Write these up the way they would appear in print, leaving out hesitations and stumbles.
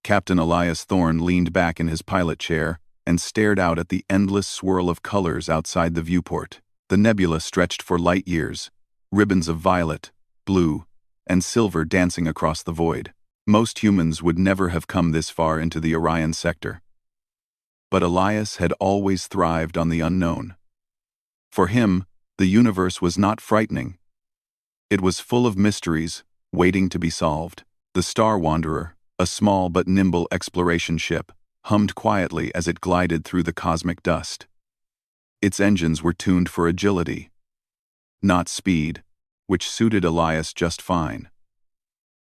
Captain Elias Thorne leaned back in his pilot chair and stared out at the endless swirl of colors outside the viewport. The nebula stretched for light years, ribbons of violet, blue, and silver dancing across the void. Most humans would never have come this far into the Orion sector. But Elias had always thrived on the unknown. For him, the universe was not frightening. It was full of mysteries, waiting to be solved. The Star Wanderer, a small but nimble exploration ship, hummed quietly as it glided through the cosmic dust. Its engines were tuned for agility, not speed, which suited Elias just fine.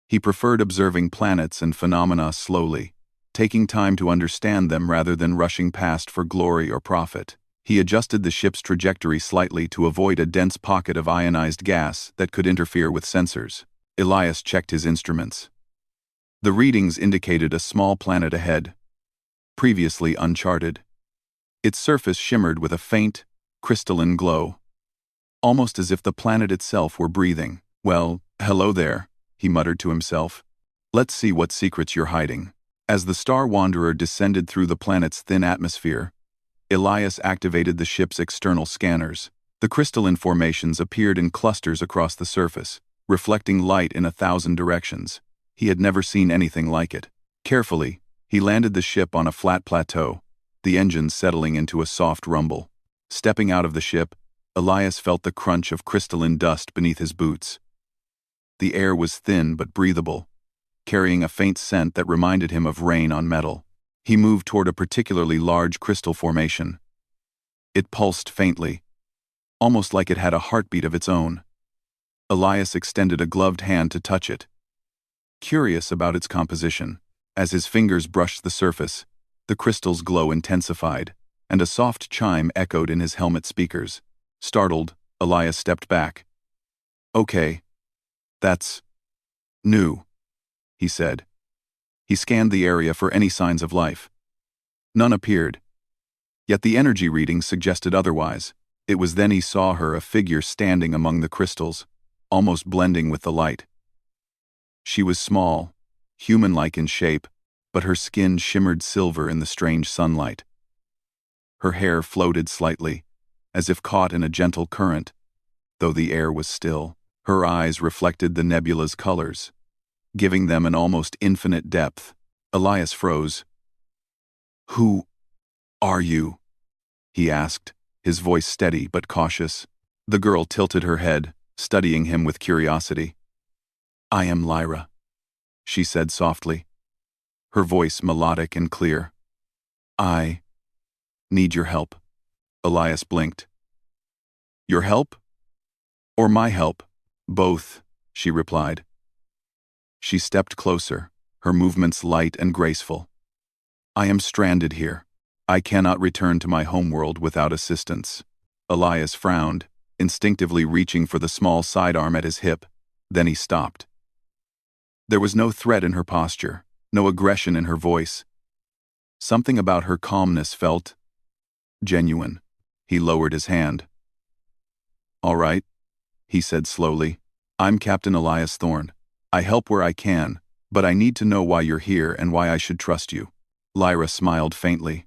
He preferred observing planets and phenomena slowly, taking time to understand them rather than rushing past for glory or profit. He adjusted the ship's trajectory slightly to avoid a dense pocket of ionized gas that could interfere with sensors. Elias checked his instruments. The readings indicated a small planet ahead, previously uncharted. Its surface shimmered with a faint, crystalline glow, almost as if the planet itself were breathing. "Well, hello there," he muttered to himself. "Let's see what secrets you're hiding." As the Star Wanderer descended through the planet's thin atmosphere, Elias activated the ship's external scanners. The crystalline formations appeared in clusters across the surface, reflecting light in 1,000 directions. He had never seen anything like it. Carefully, he landed the ship on a flat plateau, the engines settling into a soft rumble. Stepping out of the ship, Elias felt the crunch of crystalline dust beneath his boots. The air was thin but breathable, carrying a faint scent that reminded him of rain on metal. He moved toward a particularly large crystal formation. It pulsed faintly, almost like it had a heartbeat of its own. Elias extended a gloved hand to touch it, curious about its composition. As his fingers brushed the surface, the crystal's glow intensified, and a soft chime echoed in his helmet speakers. Startled, Elias stepped back. "Okay, that's new," he said. He scanned the area for any signs of life. None appeared. Yet the energy readings suggested otherwise. It was then he saw her, a figure standing among the crystals, almost blending with the light. She was small, human-like in shape, but her skin shimmered silver in the strange sunlight. Her hair floated slightly, as if caught in a gentle current, though the air was still. Her eyes reflected the nebula's colors, giving them an almost infinite depth. Elias froze. "Who are you?" he asked, his voice steady but cautious. The girl tilted her head, studying him with curiosity. "I am Lyra," she said softly, her voice melodic and clear. "I need your help." Elias blinked. "Your help? Or my help?" "Both," she replied. She stepped closer, her movements light and graceful. "I am stranded here. I cannot return to my homeworld without assistance." Elias frowned, instinctively reaching for the small sidearm at his hip. Then he stopped. There was no threat in her posture, no aggression in her voice. Something about her calmness felt genuine. He lowered his hand. "All right," he said slowly. "I'm Captain Elias Thorne. I help where I can, but I need to know why you're here and why I should trust you." Lyra smiled faintly,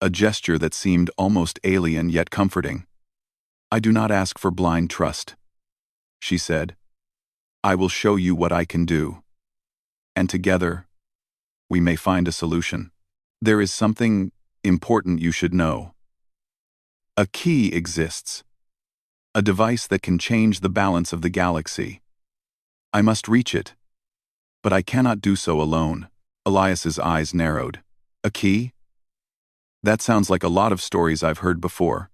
a gesture that seemed almost alien yet comforting. "I do not ask for blind trust," she said. "I will show you what I can do. And together, we may find a solution. There is something important you should know. A key exists. A device that can change the balance of the galaxy. I must reach it. But I cannot do so alone." Elias's eyes narrowed. "A key? That sounds like a lot of stories I've heard before.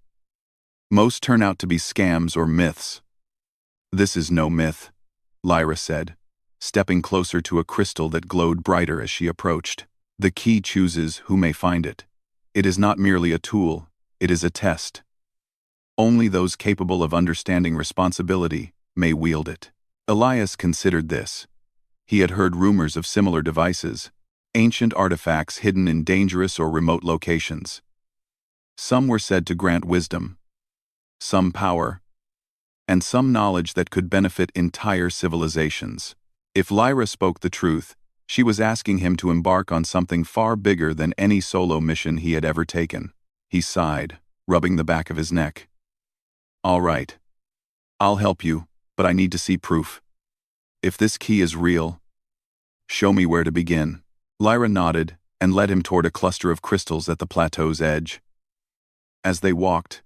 Most turn out to be scams or myths." "This is no myth," Lyra said, stepping closer to a crystal that glowed brighter as she approached. "The key chooses who may find it. It is not merely a tool, it is a test. Only those capable of understanding responsibility may wield it." Elias considered this. He had heard rumors of similar devices, ancient artifacts hidden in dangerous or remote locations. Some were said to grant wisdom, some power, and some knowledge that could benefit entire civilizations. If Lyra spoke the truth, She was asking him to embark on something far bigger than any solo mission he had ever taken. He sighed, rubbing the back of his neck. "All right. I'll help you, but I need to see proof. If this key is real, show me where to begin." Lyra nodded and led him toward a cluster of crystals at the plateau's edge. As they walked,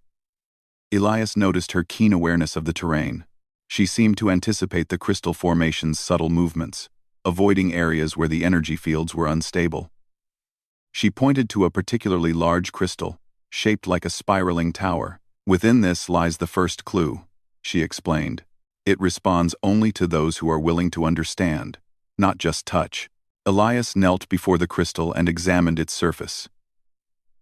Elias noticed her keen awareness of the terrain. She seemed to anticipate the crystal formation's subtle movements, avoiding areas where the energy fields were unstable. She pointed to a particularly large crystal, shaped like a spiraling tower. "Within this lies the first clue," she explained. "It responds only to those who are willing to understand, not just touch." Elias knelt before the crystal and examined its surface.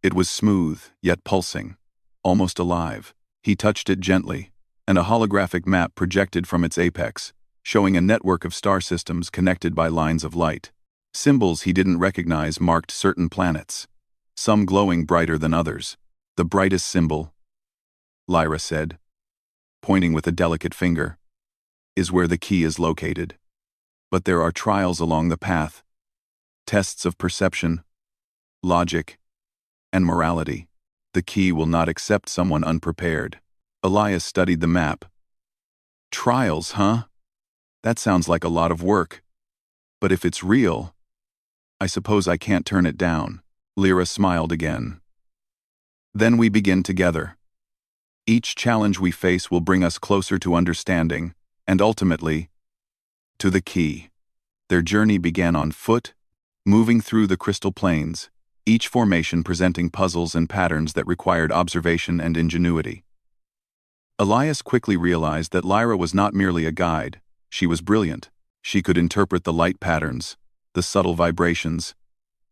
It was smooth, yet pulsing, almost alive. He touched it gently, and a holographic map projected from its apex, showing a network of star systems connected by lines of light. Symbols he didn't recognize marked certain planets, some glowing brighter than others. "The brightest symbol," Lyra said, pointing with a delicate finger, "is where the key is located. But there are trials along the path, tests of perception, logic, and morality. The key will not accept someone unprepared." Elias studied the map. "Trials, huh? That sounds like a lot of work. But if it's real, I suppose I can't turn it down." Lyra smiled again. "Then we begin together. Each challenge we face will bring us closer to understanding, and ultimately, to the key." Their journey began on foot, moving through the crystal plains, each formation presenting puzzles and patterns that required observation and ingenuity. Elias quickly realized that Lyra was not merely a guide. She was brilliant. She could interpret the light patterns, the subtle vibrations,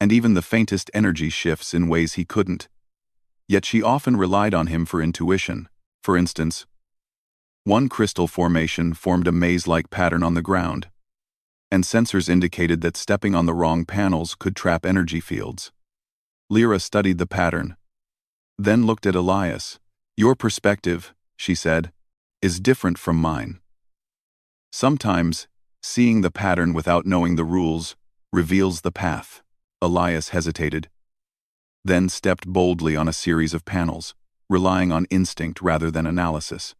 and even the faintest energy shifts in ways he couldn't. Yet she often relied on him for intuition. For instance, one crystal formation formed a maze-like pattern on the ground, and sensors indicated that stepping on the wrong panels could trap energy fields. Lyra studied the pattern, then looked at Elias. "Your perspective," she said, "is different from mine. Sometimes, seeing the pattern without knowing the rules reveals the path." Elias hesitated, then stepped boldly on a series of panels, relying on instinct rather than analysis.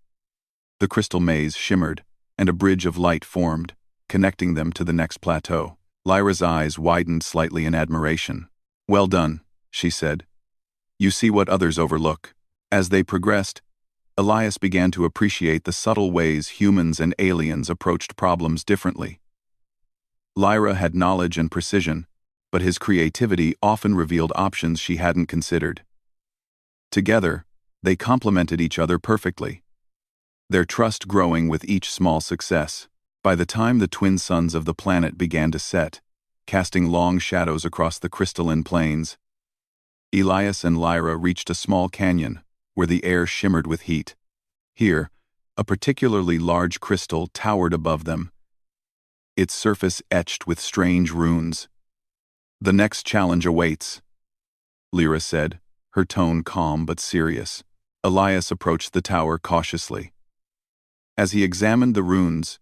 The crystal maze shimmered, and a bridge of light formed, connecting them to the next plateau. Lyra's eyes widened slightly in admiration. "Well done," she said. "You see what others overlook." As they progressed, Elias began to appreciate the subtle ways humans and aliens approached problems differently. Lyra had knowledge and precision, but his creativity often revealed options she hadn't considered. Together, they complemented each other perfectly, their trust growing with each small success. By the time the twin suns of the planet began to set, casting long shadows across the crystalline plains, Elias and Lyra reached a small canyon where the air shimmered with heat. Here, a particularly large crystal towered above them, its surface etched with strange runes. "The next challenge awaits," Lyra said, her tone calm but serious. Elias approached the tower cautiously. As he examined the runes,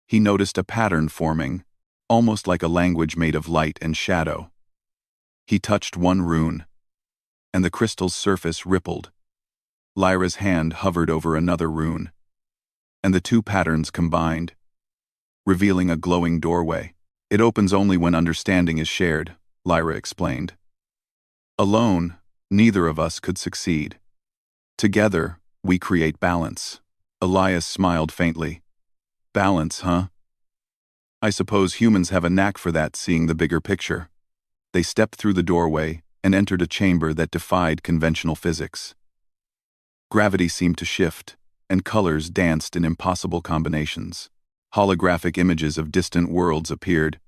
he noticed a pattern forming, almost like a language made of light and shadow. He touched one rune, and the crystal's surface rippled. Lyra's hand hovered over another rune, and the two patterns combined, revealing a glowing doorway. "It opens only when understanding is shared," Lyra explained. "Alone, neither of us could succeed. Together, we create balance." Elias smiled faintly. "Balance, huh? I suppose humans have a knack for that, seeing the bigger picture." They stepped through the doorway and entered a chamber that defied conventional physics. Gravity seemed to shift, and colors danced in impossible combinations. Holographic images of distant worlds appeared,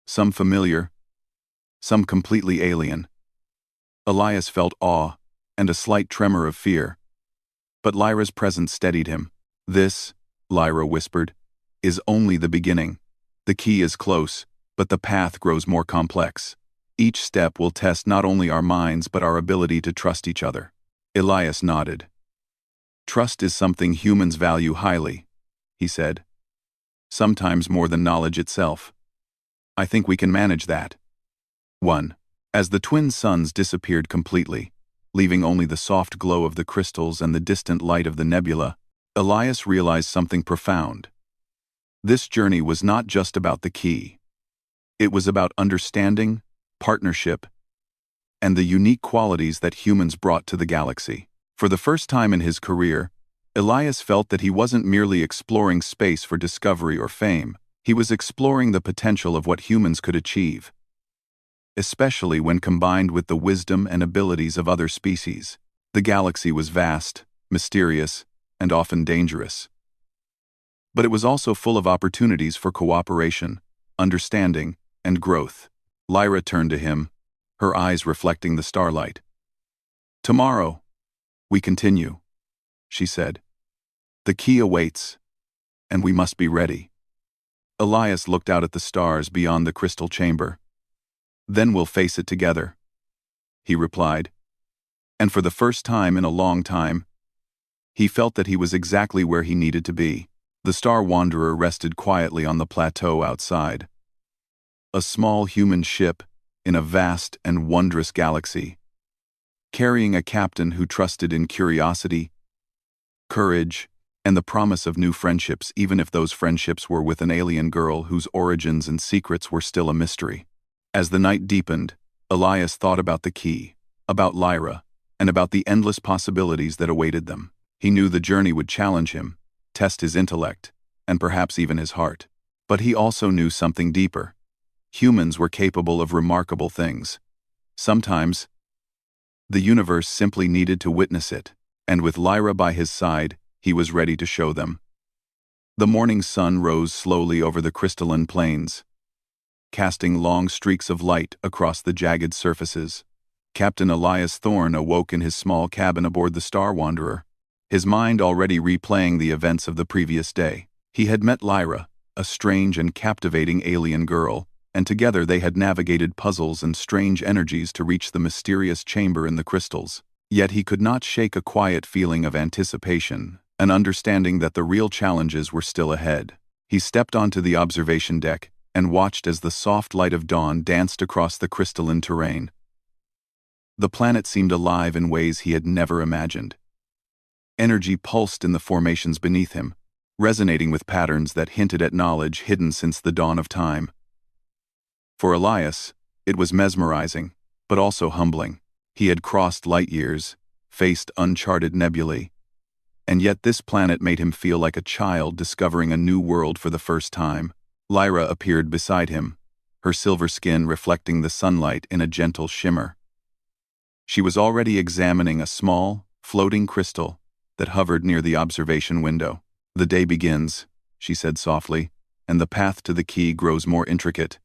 some familiar, some completely alien. Elias felt awe and a slight tremor of fear, but Lyra's presence steadied him. "This," Lyra whispered, "is only the beginning. The key is close, but the path grows more complex. Each step will test not only our minds but our ability to trust each other." Elias nodded. "Trust is something humans value highly," he said. "Sometimes more than knowledge itself." I think we can manage that. 1. As the twin suns disappeared completely, leaving only the soft glow of the crystals and the distant light of the nebula, Elias realized something profound. This journey was not just about the key. It was about understanding, partnership, and the unique qualities that humans brought to the galaxy. For the first time in his career, Elias felt that he wasn't merely exploring space for discovery or fame. He was exploring the potential of what humans could achieve, especially when combined with the wisdom and abilities of other species. The galaxy was vast, mysterious, and often dangerous. But it was also full of opportunities for cooperation, understanding, and growth. Lyra turned to him, her eyes reflecting the starlight. "Tomorrow, we continue," she said. "The key awaits, and we must be ready." Elias looked out at the stars beyond the crystal chamber. "Then we'll face it together," he replied. And for the first time in a long time, he felt that he was exactly where he needed to be. The Star Wanderer rested quietly on the plateau outside. A small human ship in a vast and wondrous galaxy, carrying a captain who trusted in curiosity, courage, and the promise of new friendships, even if those friendships were with an alien girl whose origins and secrets were still a mystery. As the night deepened, Elias thought about the key, about Lyra, and about the endless possibilities that awaited them. He knew the journey would challenge him, test his intellect, and perhaps even his heart. But he also knew something deeper. Humans were capable of remarkable things. Sometimes, the universe simply needed to witness it, and with Lyra by his side, he was ready to show them. The morning sun rose slowly over the crystalline plains, casting long streaks of light across the jagged surfaces. Captain Elias Thorne awoke in his small cabin aboard the Star Wanderer, his mind already replaying the events of the previous day. He had met Lyra, a strange and captivating alien girl, and together they had navigated puzzles and strange energies to reach the mysterious chamber in the crystals. Yet he could not shake a quiet feeling of anticipation, an understanding that the real challenges were still ahead. He stepped onto the observation deck and watched as the soft light of dawn danced across the crystalline terrain. The planet seemed alive in ways he had never imagined. Energy pulsed in the formations beneath him, resonating with patterns that hinted at knowledge hidden since the dawn of time. For Elias, it was mesmerizing, but also humbling. He had crossed light years, faced uncharted nebulae, and yet this planet made him feel like a child discovering a new world for the first time. Lyra appeared beside him, her silver skin reflecting the sunlight in a gentle shimmer. She was already examining a small, floating crystal that hovered near the observation window. "The day begins," she said softly, "and the path to the key grows more intricate.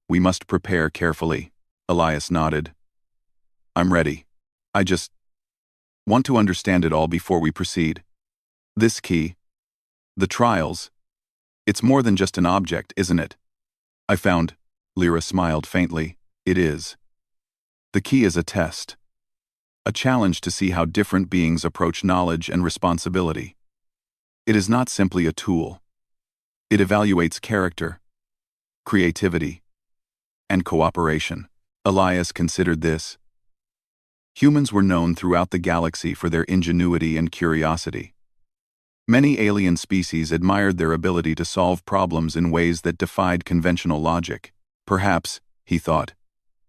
We must prepare carefully." Elias nodded. "I'm ready. I just want to understand it all before we proceed. This key, the trials, it's more than just an object, isn't it?" "I found," Lyra smiled faintly, "it is. The key is a test. A challenge to see how different beings approach knowledge and responsibility. It is not simply a tool. It evaluates character, creativity, and cooperation." Elias considered this. Humans were known throughout the galaxy for their ingenuity and curiosity. Many alien species admired their ability to solve problems in ways that defied conventional logic. Perhaps, he thought,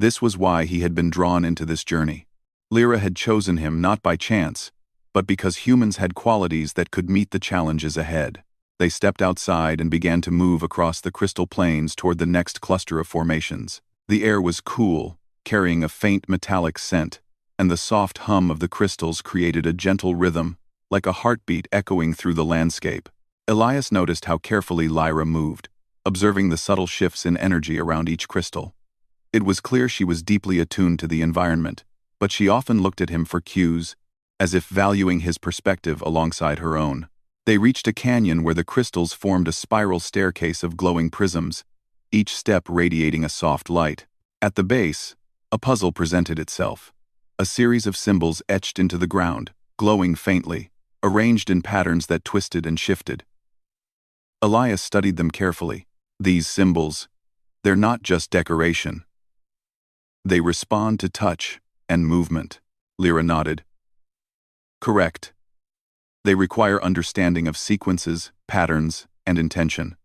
this was why he had been drawn into this journey. Lyra had chosen him not by chance, but because humans had qualities that could meet the challenges ahead. They stepped outside and began to move across the crystal plains toward the next cluster of formations. The air was cool, carrying a faint metallic scent, and the soft hum of the crystals created a gentle rhythm, like a heartbeat echoing through the landscape. Elias noticed how carefully Lyra moved, observing the subtle shifts in energy around each crystal. It was clear she was deeply attuned to the environment, but she often looked at him for cues, as if valuing his perspective alongside her own. They reached a canyon where the crystals formed a spiral staircase of glowing prisms, each step radiating a soft light. At the base, a puzzle presented itself. A series of symbols etched into the ground, glowing faintly, arranged in patterns that twisted and shifted. Elias studied them carefully. These symbols, They're not just decoration. They respond to touch and movement. Lyra nodded. Correct. They require understanding of sequences, patterns, and intention.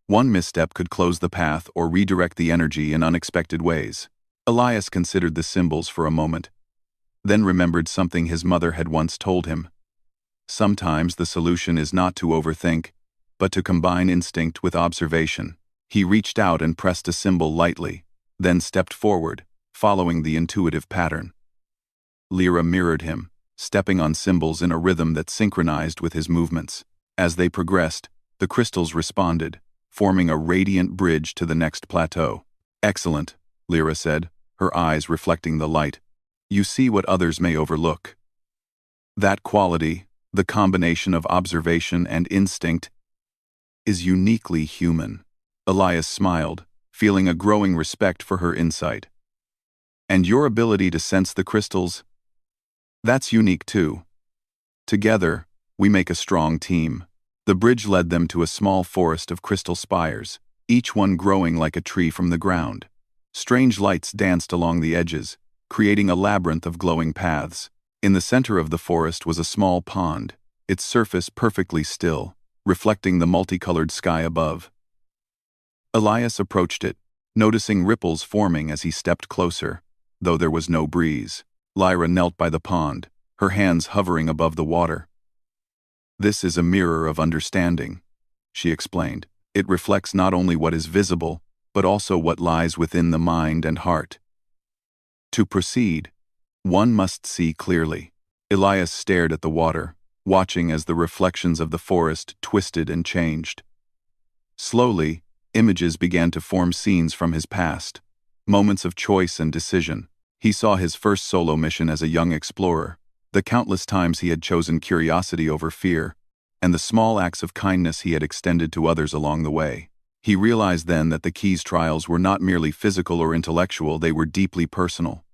One misstep could close the path or redirect the energy in unexpected ways. Elias considered the symbols for a moment, then remembered something his mother had once told him. Sometimes the solution is not to overthink, but to combine instinct with observation. He reached out and pressed a symbol lightly, then stepped forward, following the intuitive pattern. Lyra mirrored him, stepping on symbols in a rhythm that synchronized with his movements. As they progressed, the crystals responded, forming a radiant bridge to the next plateau. Excellent, Lyra said, her eyes reflecting the light. You see what others may overlook. That quality, the combination of observation and instinct, is uniquely human. Elias smiled, feeling a growing respect for her insight. And your ability to sense the crystals? That's unique too. Together, we make a strong team. The bridge led them to a small forest of crystal spires, each one growing like a tree from the ground. Strange lights danced along the edges, creating a labyrinth of glowing paths. In the center of the forest was a small pond, its surface perfectly still, reflecting the multicolored sky above. Elias approached it, noticing ripples forming as he stepped closer, though there was no breeze. Lyra knelt by the pond, her hands hovering above the water. This is a mirror of understanding, she explained. It reflects not only what is visible, but also what lies within the mind and heart. To proceed, one must see clearly. Elias stared at the water, watching as the reflections of the forest twisted and changed. Slowly, images began to form scenes from his past, moments of choice and decision. He saw his first solo mission as a young explorer, the countless times he had chosen curiosity over fear, and the small acts of kindness he had extended to others along the way. He realized then that the Keys trials were not merely physical or intellectual, they were deeply personal.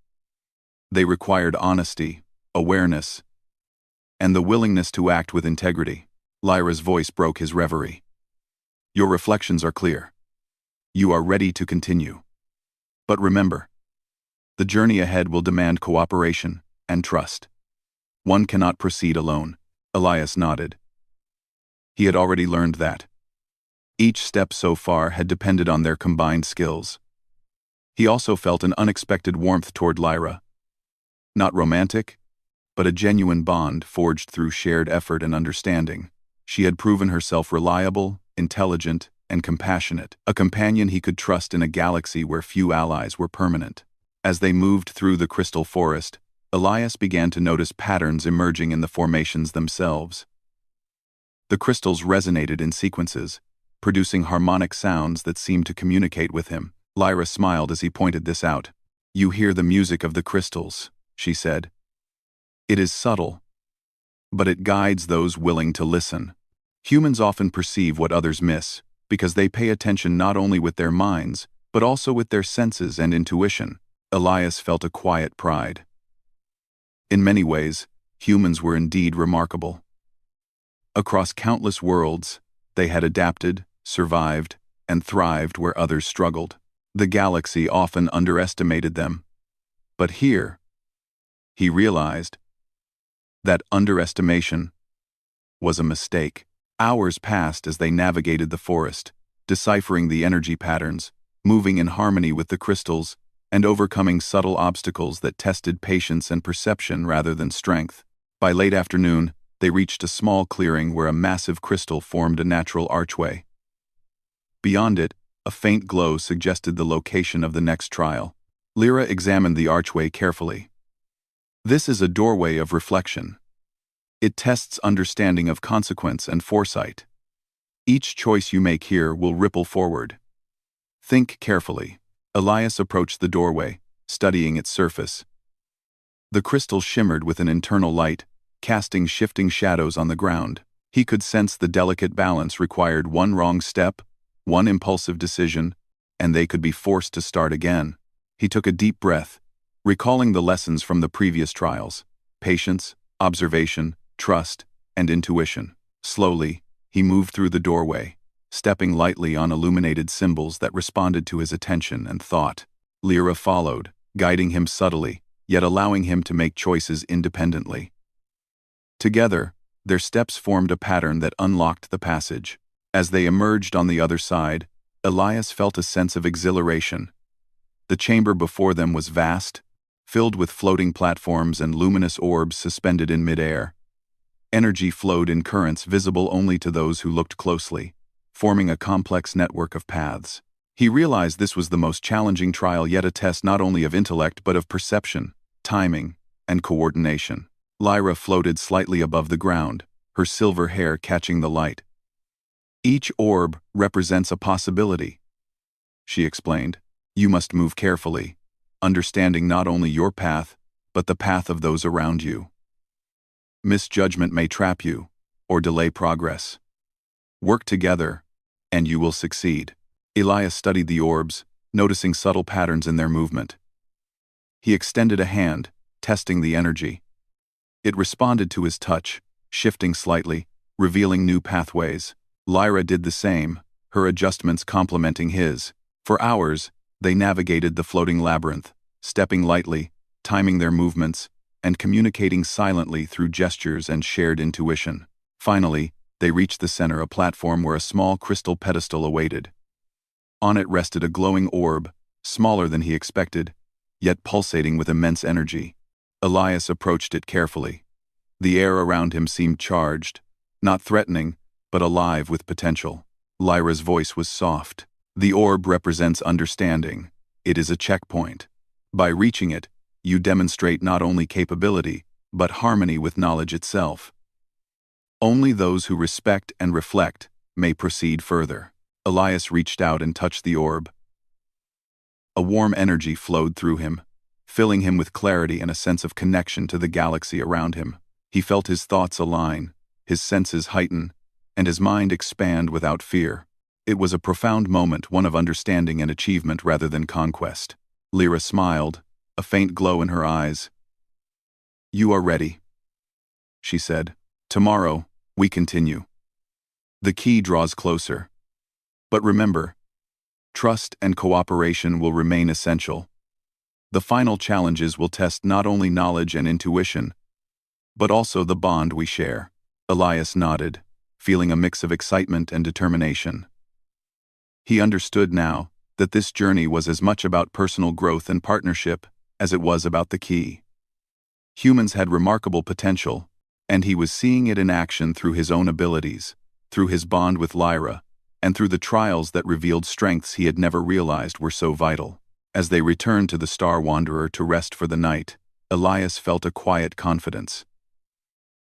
They required honesty, awareness, and the willingness to act with integrity. Lyra's voice broke his reverie. Your reflections are clear. You are ready to continue. But remember, the journey ahead will demand cooperation and trust. One cannot proceed alone. Elias nodded. He had already learned that. Each step so far had depended on their combined skills. He also felt an unexpected warmth toward Lyra. Not romantic, but a genuine bond forged through shared effort and understanding. She had proven herself reliable, intelligent, and compassionate, a companion he could trust in a galaxy where few allies were permanent. As they moved through the crystal forest, Elias began to notice patterns emerging in the formations themselves. The crystals resonated in sequences, producing harmonic sounds that seemed to communicate with him. Lyra smiled as he pointed this out. You hear the music of the crystals, she said. It is subtle, but it guides those willing to listen. Humans often perceive what others miss, because they pay attention not only with their minds, but also with their senses and intuition. Elias felt a quiet pride. In many ways, humans were indeed remarkable. Across countless worlds, they had adapted, survived, and thrived where others struggled. The galaxy often underestimated them. But here, he realized that underestimation was a mistake. Hours passed as they navigated the forest, deciphering the energy patterns, moving in harmony with the crystals, and overcoming subtle obstacles that tested patience and perception rather than strength. By late afternoon, they reached a small clearing where a massive crystal formed a natural archway. Beyond it, a faint glow suggested the location of the next trial. Lyra examined the archway carefully. This is a doorway of reflection. It tests understanding of consequence and foresight. Each choice you make here will ripple forward. Think carefully. Elias approached the doorway, studying its surface. The crystal shimmered with an internal light, casting shifting shadows on the ground. He could sense the delicate balance required. One wrong step, one impulsive decision, and they could be forced to start again. He took a deep breath, recalling the lessons from the previous trials: patience, observation, trust, and intuition. Slowly, he moved through the doorway, stepping lightly on illuminated symbols that responded to his attention and thought. Lyra followed, guiding him subtly, yet allowing him to make choices independently. Together, their steps formed a pattern that unlocked the passage. As they emerged on the other side, Elias felt a sense of exhilaration. The chamber before them was vast, filled with floating platforms and luminous orbs suspended in midair. Energy flowed in currents visible only to those who looked closely, forming a complex network of paths. He realized this was the most challenging trial yet, a test not only of intellect but of perception, timing, and coordination. Lyra floated slightly above the ground, her silver hair catching the light. "Each orb represents a possibility," she explained. "You must move carefully, understanding not only your path, but the path of those around you. Misjudgment may trap you, or delay progress. Work together, and you will succeed." Elias studied the orbs, noticing subtle patterns in their movement. He extended a hand, testing the energy. It responded to his touch, shifting slightly, revealing new pathways. Lyra did the same, her adjustments complementing his. For hours, they navigated the floating labyrinth, stepping lightly, timing their movements, and communicating silently through gestures and shared intuition. Finally, they reached the center, a platform where a small crystal pedestal awaited. On it rested a glowing orb, smaller than he expected, yet pulsating with immense energy. Elias approached it carefully. The air around him seemed charged, not threatening, but alive with potential. Lyra's voice was soft. "The orb represents understanding. It is a checkpoint. By reaching it, you demonstrate not only capability, but harmony with knowledge itself. Only those who respect and reflect may proceed further." Elias reached out and touched the orb. A warm energy flowed through him, filling him with clarity and a sense of connection to the galaxy around him. He felt his thoughts align, his senses heighten, and his mind expand without fear. It was a profound moment, one of understanding and achievement rather than conquest. Lyra smiled, a faint glow in her eyes. "You are ready," she said. "Tomorrow, we continue. The key draws closer. But remember, trust and cooperation will remain essential. The final challenges will test not only knowledge and intuition, but also the bond we share." Elias nodded, feeling a mix of excitement and determination. He understood now that this journey was as much about personal growth and partnership as it was about the key. Humans had remarkable potential, and he was seeing it in action through his own abilities, through his bond with Lyra, and through the trials that revealed strengths he had never realized were so vital. As they returned to the Star Wanderer to rest for the night, Elias felt a quiet confidence.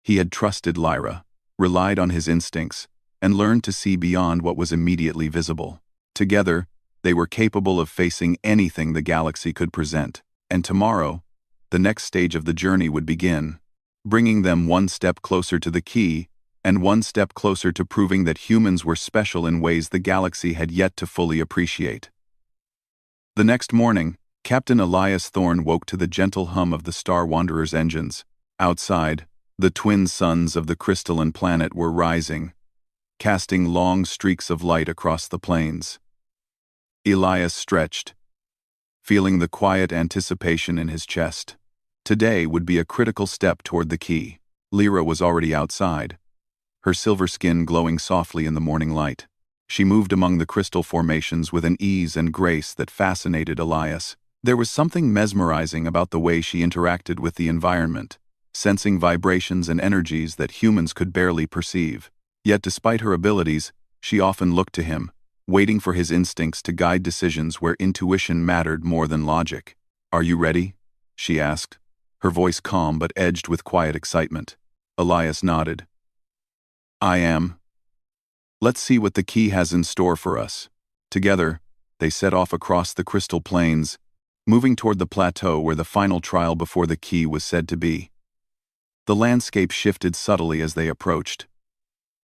He had trusted Lyra, relied on his instincts, and learned to see beyond what was immediately visible. Together, they were capable of facing anything the galaxy could present, and tomorrow, the next stage of the journey would begin, bringing them one step closer to the key, and one step closer to proving that humans were special in ways the galaxy had yet to fully appreciate. The next morning, Captain Elias Thorne woke to the gentle hum of the Star Wanderer's engines. Outside, the twin suns of the crystalline planet were rising, casting long streaks of light across the plains. Elias stretched, feeling the quiet anticipation in his chest. Today would be a critical step toward the key. Lyra was already outside, her silver skin glowing softly in the morning light. She moved among the crystal formations with an ease and grace that fascinated Elias. There was something mesmerizing about the way she interacted with the environment, sensing vibrations and energies that humans could barely perceive. Yet despite her abilities, she often looked to him, waiting for his instincts to guide decisions where intuition mattered more than logic. "Are you ready?" she asked, her voice calm but edged with quiet excitement. Elias nodded. "I am. Let's see what the key has in store for us." Together, they set off across the crystal plains, moving toward the plateau where the final trial before the key was said to be. The landscape shifted subtly as they approached,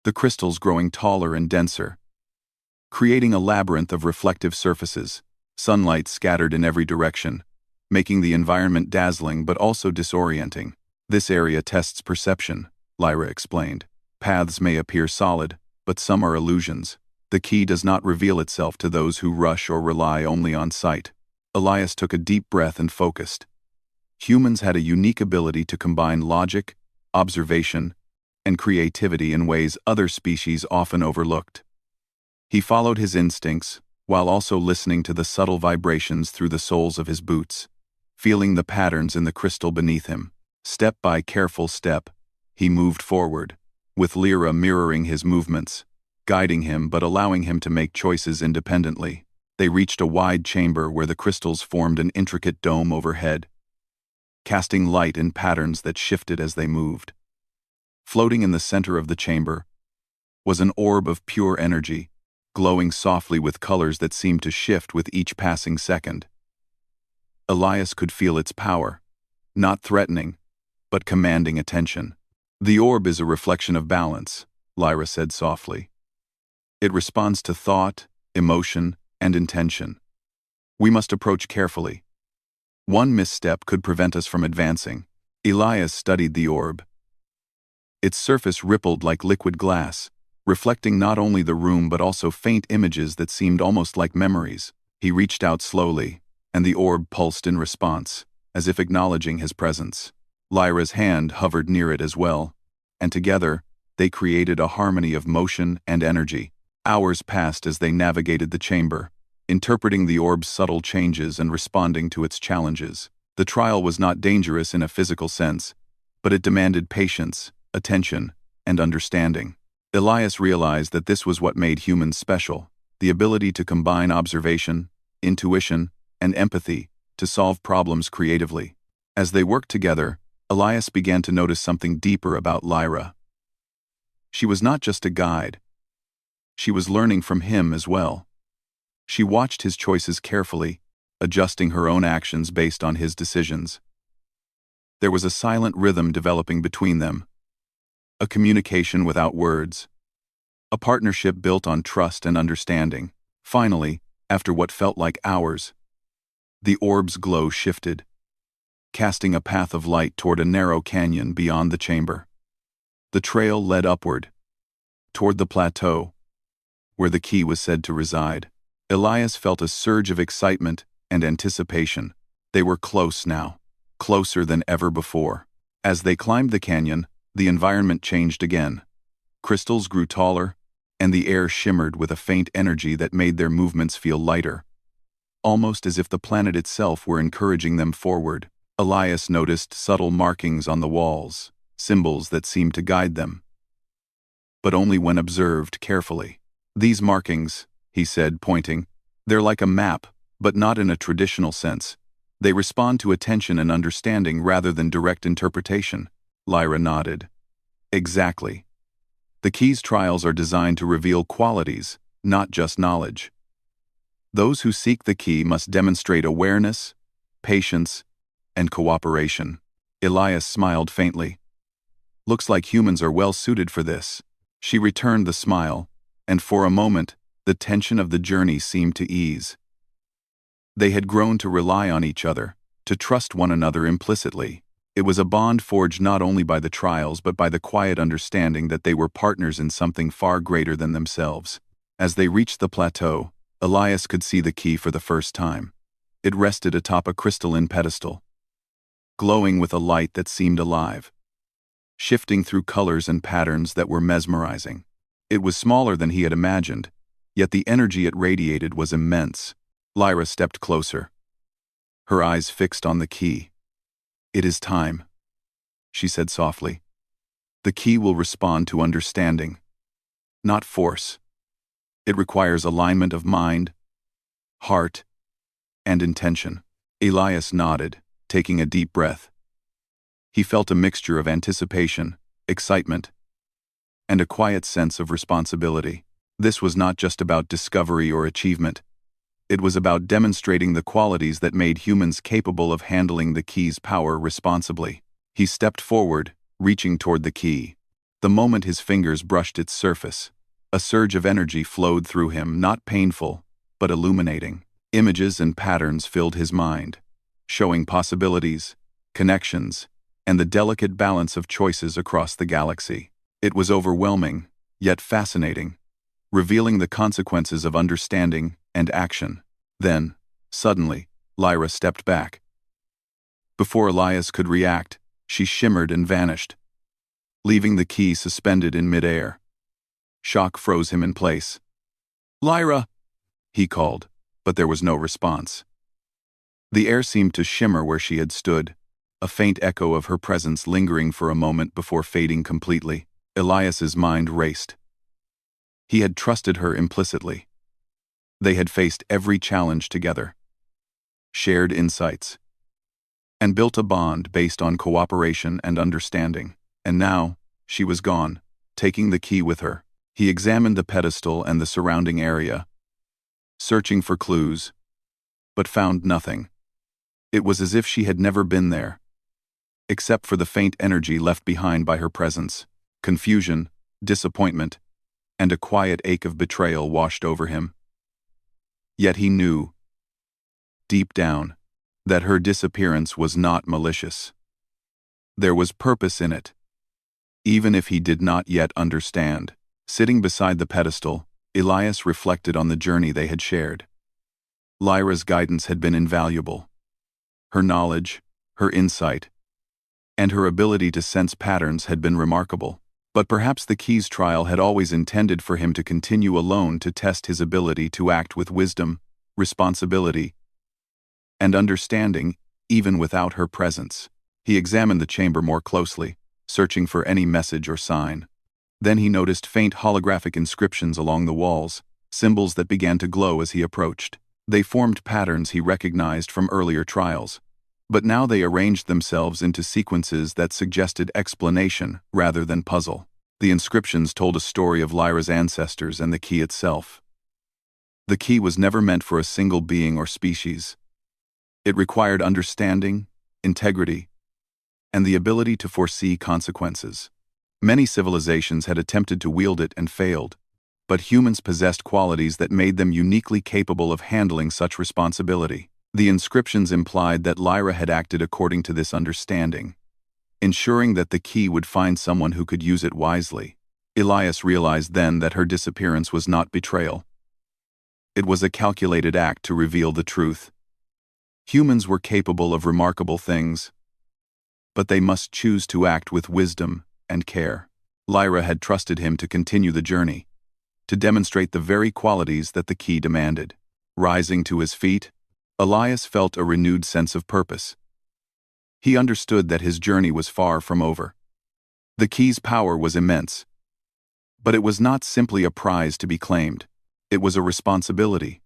the crystals growing taller and denser, creating a labyrinth of reflective surfaces, sunlight scattered in every direction, making the environment dazzling but also disorienting. "This area tests perception," Lyra explained. "Paths may appear solid, but some are illusions. The key does not reveal itself to those who rush or rely only on sight. Elias took a deep breath and focused. Humans had a unique ability to combine logic, observation, and creativity in ways other species often overlooked. He followed his instincts, while also listening to the subtle vibrations through the soles of his boots, feeling the patterns in the crystal beneath him. Step by careful step, he moved forward, with Lyra mirroring his movements, guiding him but allowing him to make choices independently. They reached a wide chamber where the crystals formed an intricate dome overhead, casting light in patterns that shifted as they moved. Floating in the center of the chamber was an orb of pure energy, glowing softly with colors that seemed to shift with each passing second. Elias could feel its power, not threatening, but commanding attention. "The orb is a reflection of balance," Lyra said softly. "It responds to thought, emotion, and intention. We must approach carefully. One misstep could prevent us from advancing." Elias studied the orb. Its surface rippled like liquid glass, reflecting not only the room but also faint images that seemed almost like memories. He reached out slowly, and the orb pulsed in response, as if acknowledging his presence. Lyra's hand hovered near it as well, and together, they created a harmony of motion and energy. Hours passed as they navigated the chamber, interpreting the orb's subtle changes and responding to its challenges. The trial was not dangerous in a physical sense, but it demanded patience, attention, and understanding. Elias realized that this was what made humans special, the ability to combine observation, intuition, and empathy to solve problems creatively. As they worked together, Elias began to notice something deeper about Lyra. She was not just a guide. She was learning from him as well. She watched his choices carefully, adjusting her own actions based on his decisions. There was a silent rhythm developing between them, a communication without words, a partnership built on trust and understanding. Finally, after what felt like hours, the orb's glow shifted, casting a path of light toward a narrow canyon beyond the chamber. The trail led upward, toward the plateau, where the key was said to reside. Elias felt a surge of excitement and anticipation. They were close now, closer than ever before. As they climbed the canyon, the environment changed again. Crystals grew taller, and the air shimmered with a faint energy that made their movements feel lighter, almost as if the planet itself were encouraging them forward. Elias noticed subtle markings on the walls, symbols that seemed to guide them, but only when observed carefully. "These markings," he said, pointing, "they're like a map, but not in a traditional sense. They respond to attention and understanding rather than direct interpretation." Lyra nodded. "Exactly. The key's trials are designed to reveal qualities, not just knowledge. Those who seek the key must demonstrate awareness, patience, and cooperation." Elias smiled faintly. "Looks like humans are well suited for this." She returned the smile, and for a moment, the tension of the journey seemed to ease. They had grown to rely on each other, to trust one another implicitly. It was a bond forged not only by the trials but by the quiet understanding that they were partners in something far greater than themselves. As they reached the plateau, Elias could see the key for the first time. It rested atop a crystalline pedestal, glowing with a light that seemed alive, shifting through colors and patterns that were mesmerizing. It was smaller than he had imagined, yet the energy it radiated was immense. Lyra stepped closer, her eyes fixed on the key. "It is time," she said softly. "The key will respond to understanding, not force. It requires alignment of mind, heart, and intention." Elias nodded, taking a deep breath. He felt a mixture of anticipation, excitement, and a quiet sense of responsibility. This was not just about discovery or achievement. It was about demonstrating the qualities that made humans capable of handling the key's power responsibly. He stepped forward, reaching toward the key. The moment his fingers brushed its surface, a surge of energy flowed through him, not painful, but illuminating. Images and patterns filled his mind, showing possibilities, connections, and the delicate balance of choices across the galaxy. It was overwhelming, yet fascinating, revealing the consequences of understanding and action. Then, suddenly, Lyra stepped back. Before Elias could react, she shimmered and vanished, leaving the key suspended in midair. Shock froze him in place. "Lyra!" he called, but there was no response. The air seemed to shimmer where she had stood, a faint echo of her presence lingering for a moment before fading completely. Elias's mind raced. He had trusted her implicitly. They had faced every challenge together, shared insights, and built a bond based on cooperation and understanding. And now, she was gone, taking the key with her. He examined the pedestal and the surrounding area, searching for clues, but found nothing. It was as if she had never been there, except for the faint energy left behind by her presence. Confusion, disappointment, and a quiet ache of betrayal washed over him. Yet he knew, deep down, that her disappearance was not malicious. There was purpose in it, even if he did not yet understand. Sitting beside the pedestal, Elias reflected on the journey they had shared. Lyra's guidance had been invaluable. Her knowledge, her insight, and her ability to sense patterns had been remarkable. But perhaps the key's trial had always intended for him to continue alone to test his ability to act with wisdom, responsibility, and understanding, even without her presence. He examined the chamber more closely, searching for any message or sign. Then he noticed faint holographic inscriptions along the walls, symbols that began to glow as he approached. They formed patterns he recognized from earlier trials, but now they arranged themselves into sequences that suggested explanation rather than puzzle. The inscriptions told a story of Lyra's ancestors and the key itself. The key was never meant for a single being or species. It required understanding, integrity, and the ability to foresee consequences. Many civilizations had attempted to wield it and failed, but humans possessed qualities that made them uniquely capable of handling such responsibility. The inscriptions implied that Lyra had acted according to this understanding, ensuring that the key would find someone who could use it wisely. Elias realized then that her disappearance was not betrayal. It was a calculated act to reveal the truth. Humans were capable of remarkable things, but they must choose to act with wisdom and care. Lyra had trusted him to continue the journey, to demonstrate the very qualities that the key demanded. Rising to his feet, Elias felt a renewed sense of purpose. He understood that his journey was far from over. The key's power was immense, but it was not simply a prize to be claimed. It was a responsibility,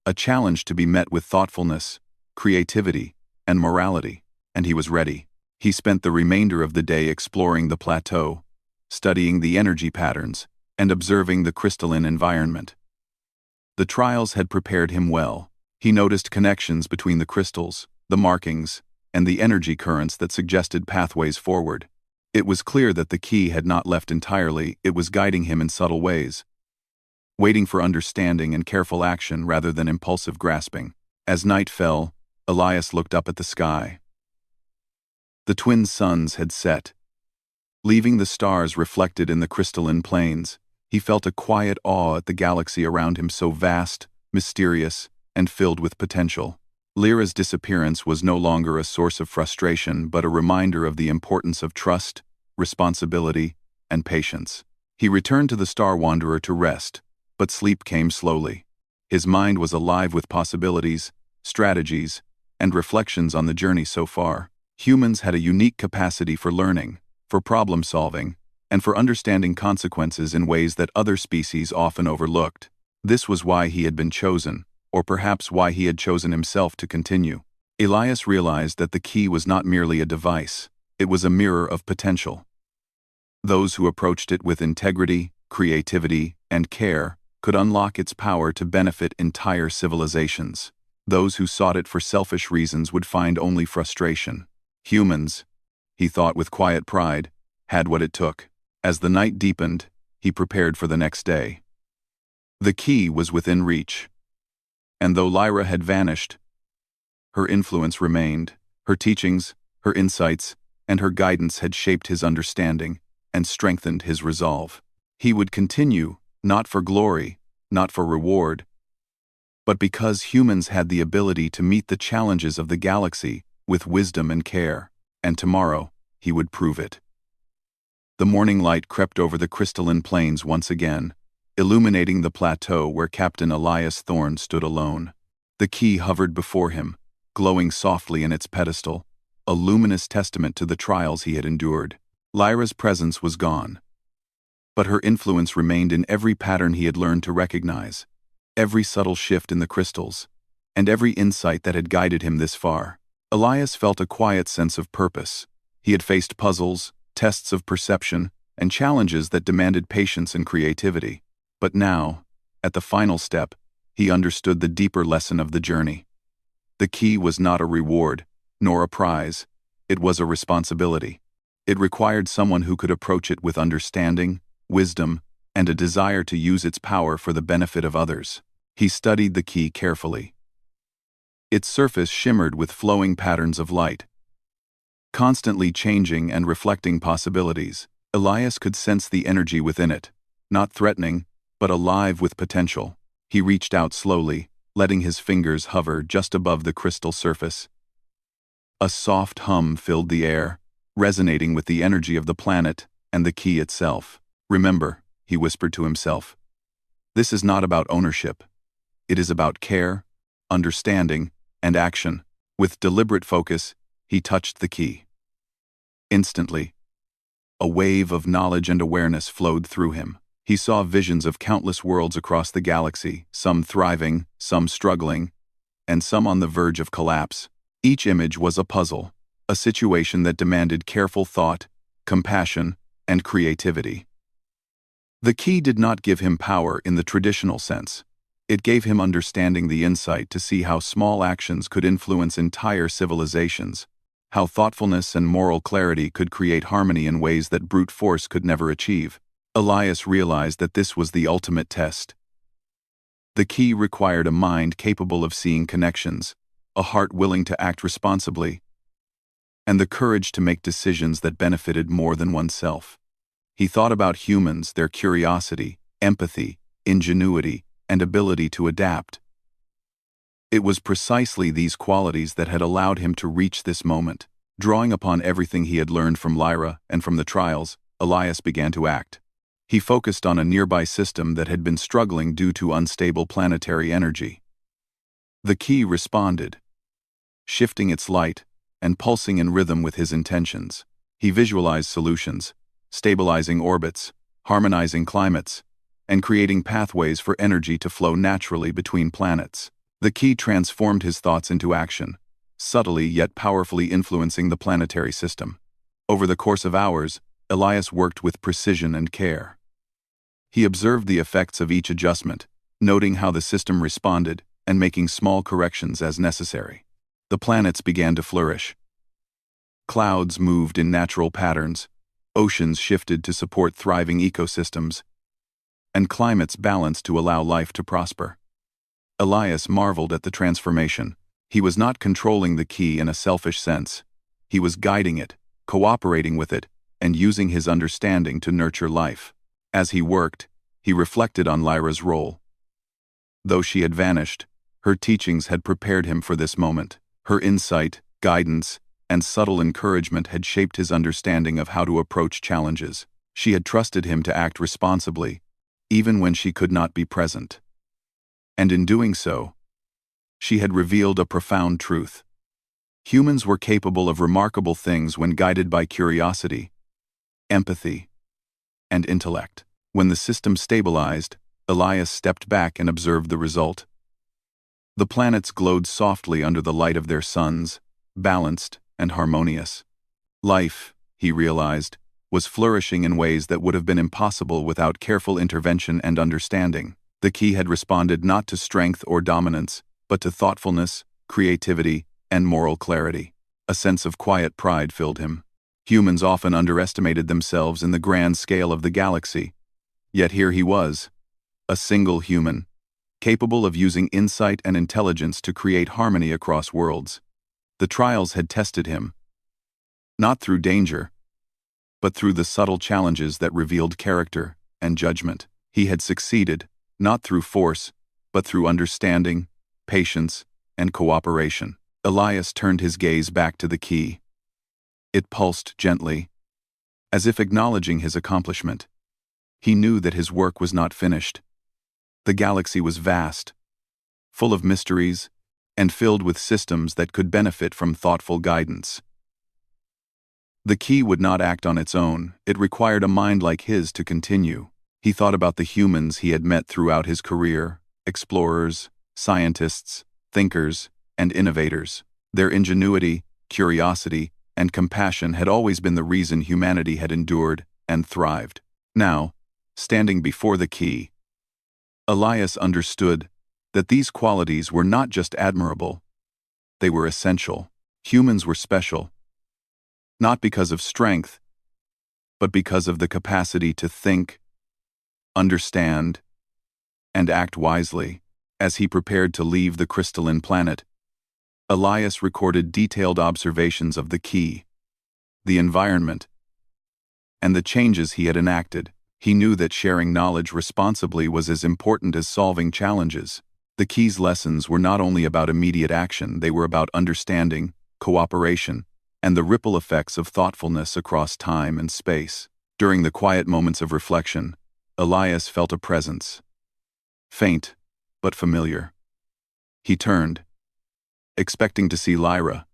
a challenge to be met with thoughtfulness, creativity, and morality, and he was ready. He spent the remainder of the day exploring the plateau, studying the energy patterns, and observing the crystalline environment. The trials had prepared him well. He noticed connections between the crystals, the markings, and the energy currents that suggested pathways forward. It was clear that the key had not left entirely, it was guiding him in subtle ways, waiting for understanding and careful action rather than impulsive grasping. As night fell, Elias looked up at the sky. The twin suns had set, leaving the stars reflected in the crystalline plains. He felt a quiet awe at the galaxy around him, so vast, mysterious, and filled with potential. Lyra's disappearance was no longer a source of frustration but a reminder of the importance of trust, responsibility, and patience. He returned to the Star Wanderer to rest, but sleep came slowly. His mind was alive with possibilities, strategies, and reflections on the journey so far. Humans had a unique capacity for learning, for problem-solving, and for understanding consequences in ways that other species often overlooked. This was why he had been chosen, or perhaps why he had chosen himself to continue. Elias realized that the key was not merely a device, it was a mirror of potential. Those who approached it with integrity, creativity, and care could unlock its power to benefit entire civilizations. Those who sought it for selfish reasons would find only frustration. Humans, he thought with quiet pride, had what it took. As the night deepened, he prepared for the next day. The key was within reach. And though Lyra had vanished, her influence remained. Her teachings, her insights, and her guidance had shaped his understanding and strengthened his resolve. He would continue, not for glory, not for reward, but because humans had the ability to meet the challenges of the galaxy with wisdom and care, and tomorrow he would prove it. The morning light crept over the crystalline plains once again, illuminating the plateau where Captain Elias Thorne stood alone. The key hovered before him, glowing softly in its pedestal, a luminous testament to the trials he had endured. Lyra's presence was gone, but her influence remained in every pattern he had learned to recognize, every subtle shift in the crystals, and every insight that had guided him this far. Elias felt a quiet sense of purpose. He had faced puzzles, tests of perception, and challenges that demanded patience and creativity. But now, at the final step, he understood the deeper lesson of the journey. The key was not a reward, nor a prize. It was a responsibility. It required someone who could approach it with understanding, wisdom, and a desire to use its power for the benefit of others. He studied the key carefully. Its surface shimmered with flowing patterns of light, constantly changing and reflecting possibilities. Elias could sense the energy within it, not threatening, but alive with potential. He reached out slowly, letting his fingers hover just above the crystal surface. A soft hum filled the air, resonating with the energy of the planet and the key itself. "Remember," he whispered to himself, "this is not about ownership. It is about care, understanding, and action." With deliberate focus, he touched the key. Instantly, a wave of knowledge and awareness flowed through him. He saw visions of countless worlds across the galaxy, some thriving, some struggling, and some on the verge of collapse. Each image was a puzzle, a situation that demanded careful thought, compassion, and creativity. The key did not give him power in the traditional sense. It gave him understanding, the insight to see how small actions could influence entire civilizations, how thoughtfulness and moral clarity could create harmony in ways that brute force could never achieve. Elias realized that this was the ultimate test. The key required a mind capable of seeing connections, a heart willing to act responsibly, and the courage to make decisions that benefited more than oneself. He thought about humans, their curiosity, empathy, ingenuity, and ability to adapt. It was precisely these qualities that had allowed him to reach this moment. Drawing upon everything he had learned from Lyra and from the trials, Elias began to act. He focused on a nearby system that had been struggling due to unstable planetary energy. The key responded, shifting its light and pulsing in rhythm with his intentions. He visualized solutions, stabilizing orbits, harmonizing climates, and creating pathways for energy to flow naturally between planets. The key transformed his thoughts into action, subtly yet powerfully influencing the planetary system. Over the course of hours, Elias worked with precision and care. He observed the effects of each adjustment, noting how the system responded and making small corrections as necessary. The planets began to flourish. Clouds moved in natural patterns, oceans shifted to support thriving ecosystems, and climates balanced to allow life to prosper. Elias marveled at the transformation. He was not controlling the key in a selfish sense. He was guiding it, cooperating with it, and using his understanding to nurture life. As he worked, he reflected on Lyra's role. Though she had vanished, her teachings had prepared him for this moment. Her insight, guidance, and subtle encouragement had shaped his understanding of how to approach challenges. She had trusted him to act responsibly, even when she could not be present. And in doing so, she had revealed a profound truth. Humans were capable of remarkable things when guided by curiosity, empathy, and intellect. When the system stabilized, Elias stepped back and observed the result. The planets glowed softly under the light of their suns, balanced and harmonious. Life, he realized, was flourishing in ways that would have been impossible without careful intervention and understanding. The key had responded not to strength or dominance, but to thoughtfulness, creativity, and moral clarity. A sense of quiet pride filled him. Humans often underestimated themselves in the grand scale of the galaxy. Yet here he was, a single human, capable of using insight and intelligence to create harmony across worlds. The trials had tested him, not through danger, but through the subtle challenges that revealed character and judgment. He had succeeded, not through force, but through understanding, patience, and cooperation. Elias turned his gaze back to the key. It pulsed gently, as if acknowledging his accomplishment. He knew that his work was not finished. The galaxy was vast, full of mysteries, and filled with systems that could benefit from thoughtful guidance. The key would not act on its own. It required a mind like his to continue. He thought about the humans he had met throughout his career, explorers, scientists, thinkers, and innovators. Their ingenuity, curiosity, and compassion had always been the reason humanity had endured and thrived. Now, standing before the key, Elias understood that these qualities were not just admirable, they were essential. Humans were special, not because of strength, but because of the capacity to think, understand, and act wisely. As he prepared to leave the crystalline planet, Elias recorded detailed observations of the key, the environment, and the changes he had enacted. He knew that sharing knowledge responsibly was as important as solving challenges. The key's lessons were not only about immediate action, they were about understanding, cooperation, and the ripple effects of thoughtfulness across time and space. During the quiet moments of reflection, Elias felt a presence. Faint, but familiar. He turned, expecting to see Lyra,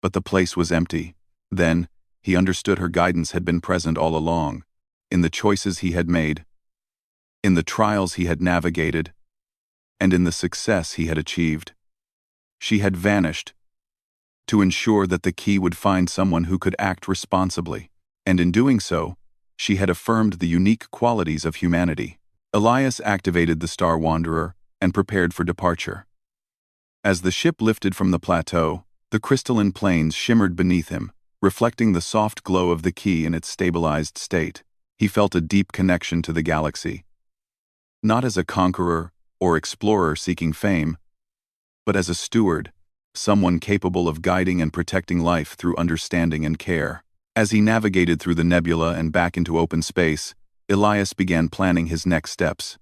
but the place was empty. Then, he understood her guidance had been present all along, in the choices he had made, in the trials he had navigated, and in the success he had achieved. She had vanished to ensure that the key would find someone who could act responsibly, and in doing so, she had affirmed the unique qualities of humanity. Elias activated the Star Wanderer and prepared for departure. As the ship lifted from the plateau, the crystalline plains shimmered beneath him, reflecting the soft glow of the key in its stabilized state. He felt a deep connection to the galaxy, not as a conqueror or explorer seeking fame, but as a steward, someone capable of guiding and protecting life through understanding and care. As he navigated through the nebula and back into open space, Elias began planning his next steps.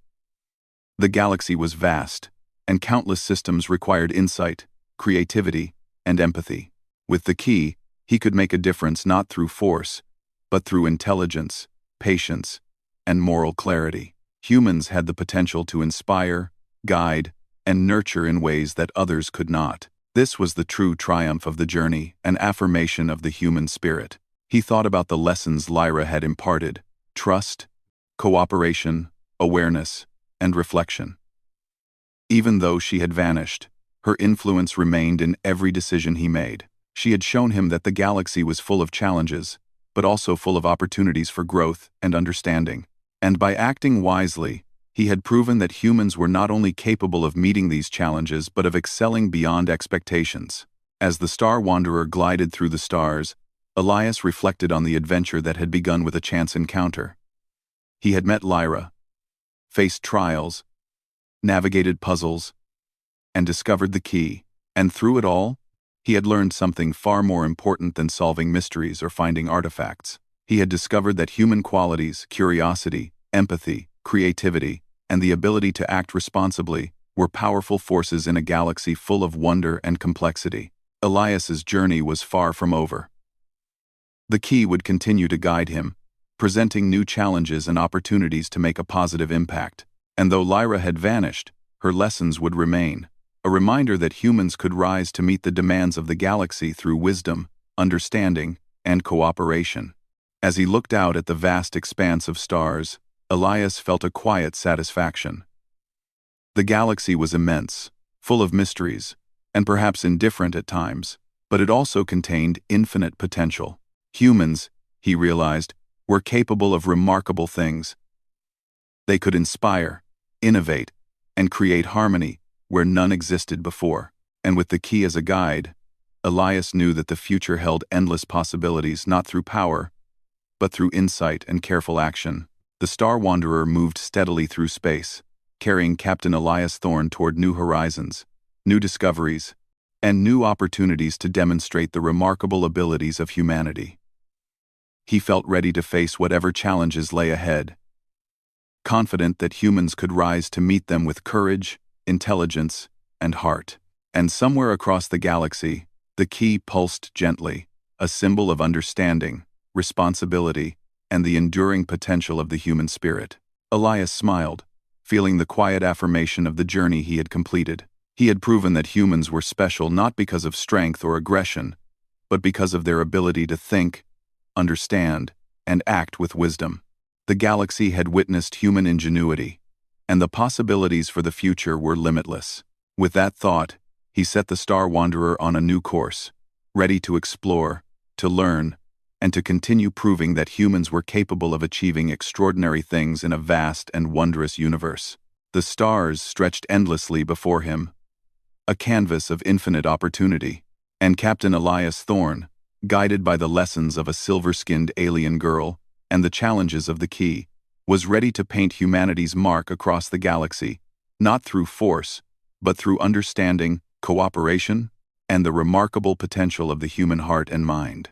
The galaxy was vast, and countless systems required insight, creativity, and empathy. With the key, he could make a difference not through force, but through intelligence, patience, and moral clarity. Humans had the potential to inspire, guide, and nurture in ways that others could not. This was the true triumph of the journey, an affirmation of the human spirit. He thought about the lessons Lyra had imparted: trust, cooperation, awareness, and reflection. Even though she had vanished, her influence remained in every decision he made. She had shown him that the galaxy was full of challenges, but also full of opportunities for growth and understanding. And by acting wisely, he had proven that humans were not only capable of meeting these challenges but of excelling beyond expectations. As the Star Wanderer glided through the stars, Elias reflected on the adventure that had begun with a chance encounter. He had met Lyra, faced trials, navigated puzzles, and discovered the key. And through it all, he had learned something far more important than solving mysteries or finding artifacts. He had discovered that human qualities, curiosity, empathy, creativity, and the ability to act responsibly were powerful forces in a galaxy full of wonder and complexity. Elias's journey was far from over. The key would continue to guide him, presenting new challenges and opportunities to make a positive impact. And though Lyra had vanished, her lessons would remain, a reminder that humans could rise to meet the demands of the galaxy through wisdom, understanding, and cooperation. As he looked out at the vast expanse of stars, Elias felt a quiet satisfaction. The galaxy was immense, full of mysteries, and perhaps indifferent at times, but it also contained infinite potential. Humans, he realized, were capable of remarkable things. They could inspire, innovate, and create harmony where none existed before. And with the key as a guide, Elias knew that the future held endless possibilities not through power, but through insight and careful action. The Star Wanderer moved steadily through space, carrying Captain Elias Thorne toward new horizons, new discoveries, and new opportunities to demonstrate the remarkable abilities of humanity. He felt ready to face whatever challenges lay ahead, confident that humans could rise to meet them with courage, intelligence, and heart. And somewhere across the galaxy, the key pulsed gently, a symbol of understanding, responsibility, and the enduring potential of the human spirit. Elias smiled, feeling the quiet affirmation of the journey he had completed. He had proven that humans were special not because of strength or aggression, but because of their ability to think, understand, and act with wisdom. The galaxy had witnessed human ingenuity, and the possibilities for the future were limitless. With that thought, he set the Star Wanderer on a new course, ready to explore, to learn, and to continue proving that humans were capable of achieving extraordinary things in a vast and wondrous universe. The stars stretched endlessly before him, a canvas of infinite opportunity, and Captain Elias Thorne, guided by the lessons of a silver-skinned alien girl and the challenges of the key, was ready to paint humanity's mark across the galaxy, not through force, but through understanding, cooperation, and the remarkable potential of the human heart and mind.